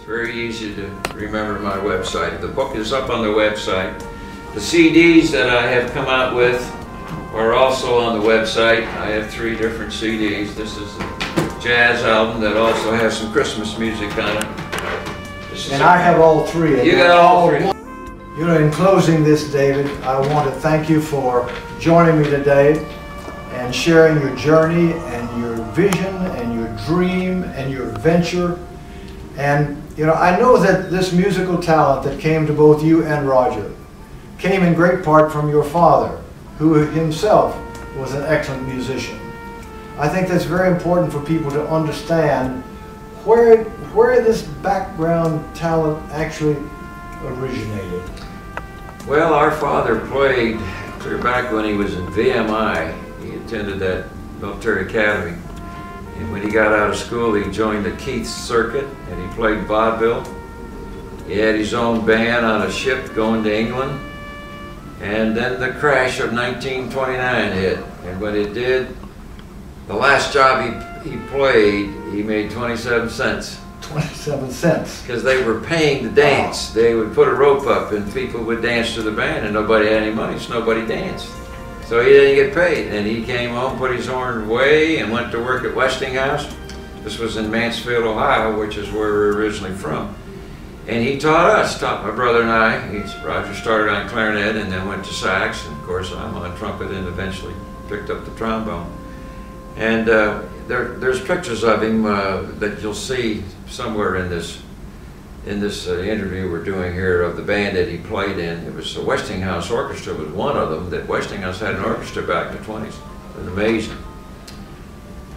very easy to remember my website. The book is up on the website. The CDs that I have come out with are also on the website. I have 3 different CDs. This is a jazz album that also has some Christmas music on it. And I have all 3. You got all 3. You know, in closing this, David, I want to thank you for joining me today and sharing your journey and your vision and your dream and your venture. And, you know, I know that this musical talent that came to both you and Roger came in great part from your father, who himself was an excellent musician. I think that's very important for people to understand where this background talent actually originated. Well, our father played clear back when he was in VMI. He attended that military academy. And when he got out of school, he joined the Keith circuit and he played vaudeville. He had his own band on a ship going to England. And then the crash of 1929 hit. And when it did, the last job he played, he made 27 cents. 27 cents. Because they were paying to dance. Wow. They would put a rope up and people would dance to the band and nobody had any money, so nobody danced. So he didn't get paid. And he came home, put his horn away, and went to work at Westinghouse. This was in Mansfield, Ohio, which is where we're originally from. And he taught my brother and I. Roger started on clarinet and then went to sax. And of course, I'm on trumpet and eventually picked up the trombone. And there's pictures of him that you'll see somewhere in this interview we're doing here of the band that he played in. It was the Westinghouse Orchestra was one of them. That Westinghouse had an orchestra back in the 20s. It was amazing.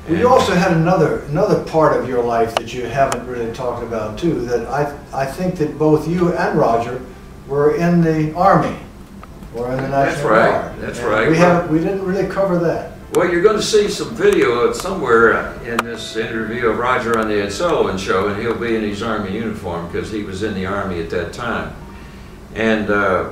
Well, you also had another part of your life that you haven't really talked about too, that I think that both you and Roger were in the Army or in the National Guard. That's right. We didn't really cover that. Well, you're going to see some video somewhere in this interview of Roger on the Ed Sullivan Show, and he'll be in his Army uniform because he was in the Army at that time. And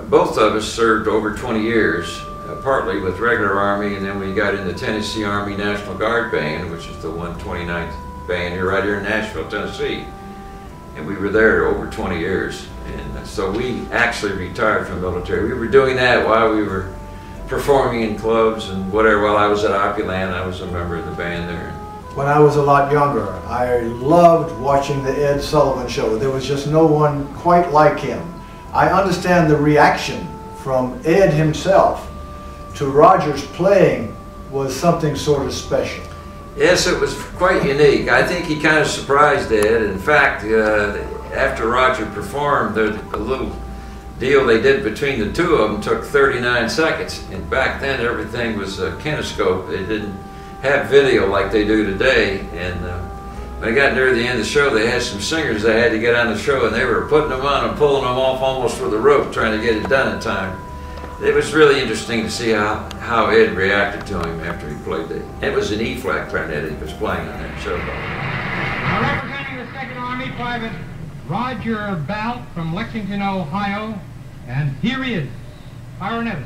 both of us served over 20 years, partly with regular Army, and then we got in the Tennessee Army National Guard Band, which is the 129th band here right here in Nashville, Tennessee. And we were there over 20 years. And so we actually retired from the military. We were doing that while we were performing in clubs and whatever. While I was at Opryland, I was a member of the band there. When I was a lot younger, I loved watching the Ed Sullivan Show. There was just no one quite like him. I understand the reaction from Ed himself to Roger's playing was something sort of special. Yes, it was quite unique. I think he kind of surprised Ed. In fact, after Roger performed, a little deal they did between the two of them took 39 seconds. And back then everything was kinescope. They didn't have video like they do today. And when I got near the end of the show, they had some singers that had to get on the show, and they were putting them on and pulling them off almost with a rope, trying to get it done in time. It was really interesting to see how Ed reacted to him after he played it. It was an E-flat clarinet he was playing on that show. Now representing the 2nd Army, Private Roger Balph from Lexington, Ohio, and here he is, clarinetist.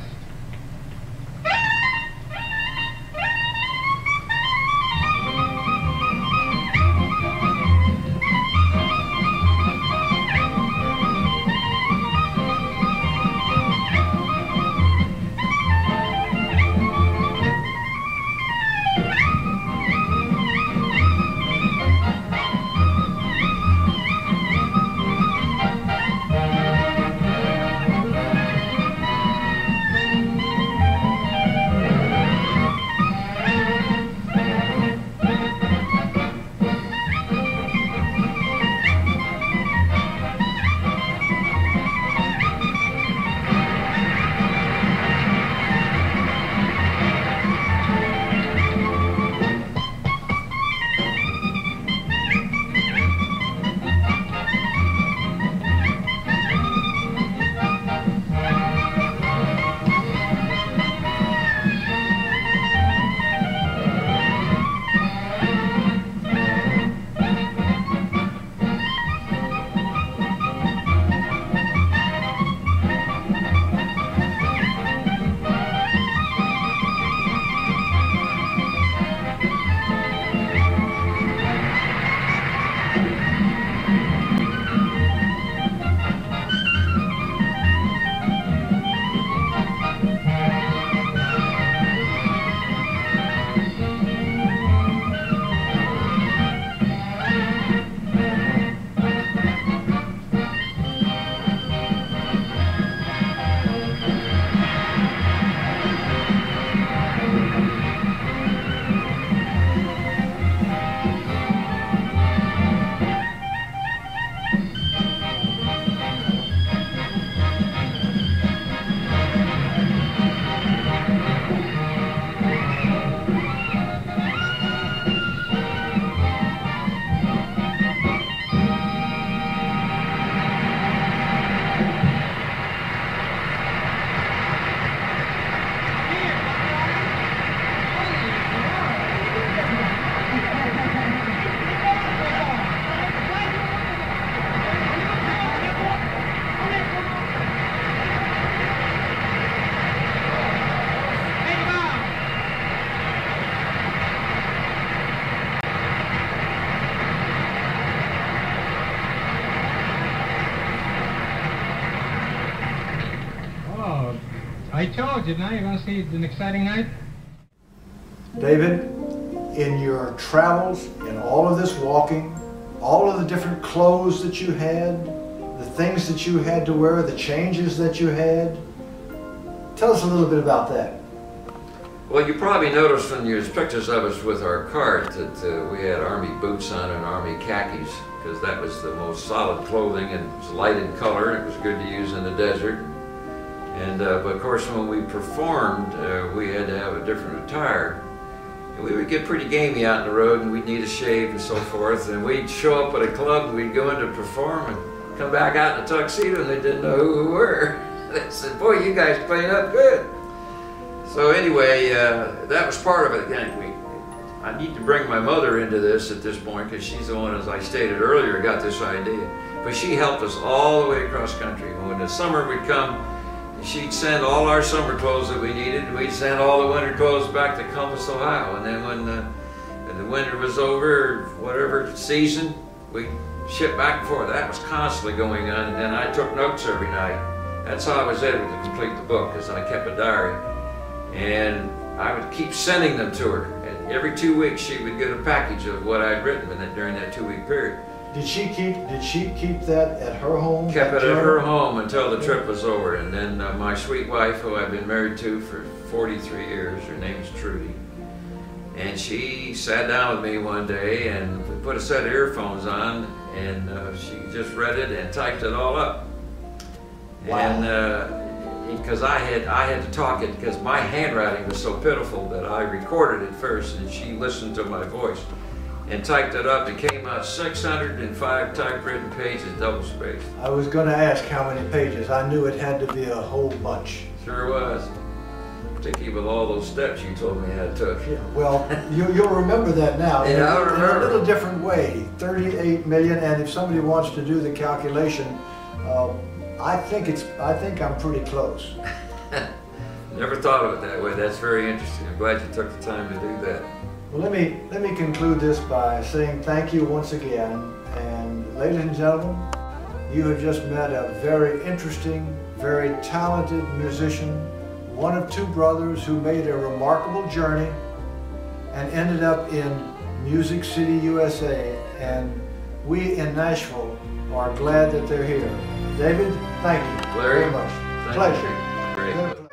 I told you, now you're going to see it's an exciting night. David, in your travels, in all of this walking, all of the different clothes that you had, the things that you had to wear, the changes that you had, tell us a little bit about that. Well, you probably noticed when there's pictures of us with our cart that we had Army boots on and Army khakis, because that was the most solid clothing, and it was light in color, and it was good to use in the desert. And but of course, when we performed, we had to have a different attire. And we would get pretty gamey out on the road, and we'd need a shave and so forth. And we'd show up at a club, and we'd go in to perform, and come back out in a tuxedo, and they didn't know who we were. They said, "Boy, you guys played up good." So anyway, that was part of it. Again, I need to bring my mother into this at this point, because she's the one, as I stated earlier, got this idea. But she helped us all the way across country. When the summer would come, she'd send all our summer clothes that we needed, and we'd send all the winter clothes back to Columbus, Ohio. And then when the winter was over, whatever season, we'd ship back and forth. That was constantly going on, and I took notes every night. That's how I was able to complete the book, because I kept a diary. And I would keep sending them to her. And every 2 weeks she would get a package of what I'd written during that 2-week period. Did she keep that at her home? Kept it at her home until the trip was over. And then my sweet wife, who I've been married to for 43 years, her name's Trudy. And she sat down with me one day, and we put a set of earphones on, and she just read it and typed it all up. Wow. And because I had to talk it, because my handwriting was so pitiful that I recorded it first, and she listened to my voice and typed it up. It came out 605 typewritten pages, double-spaced. I was going to ask how many pages. I knew it had to be a whole bunch. Sure was. Particularly with all those steps you told me I took. Yeah, well, you'll remember that now. Yeah, I'll remember. In a little different way. 38 million, and if somebody wants to do the calculation, I think I'm pretty close. Never thought of it that way. That's very interesting. I'm glad you took the time to do that. Well, let me conclude this by saying thank you once again. And ladies and gentlemen, you have just met a very interesting, very talented musician, one of two brothers who made a remarkable journey and ended up in Music City, USA. And we in Nashville are glad that they're here. David, thank you Larry, very much. thank Pleasure. you. Great.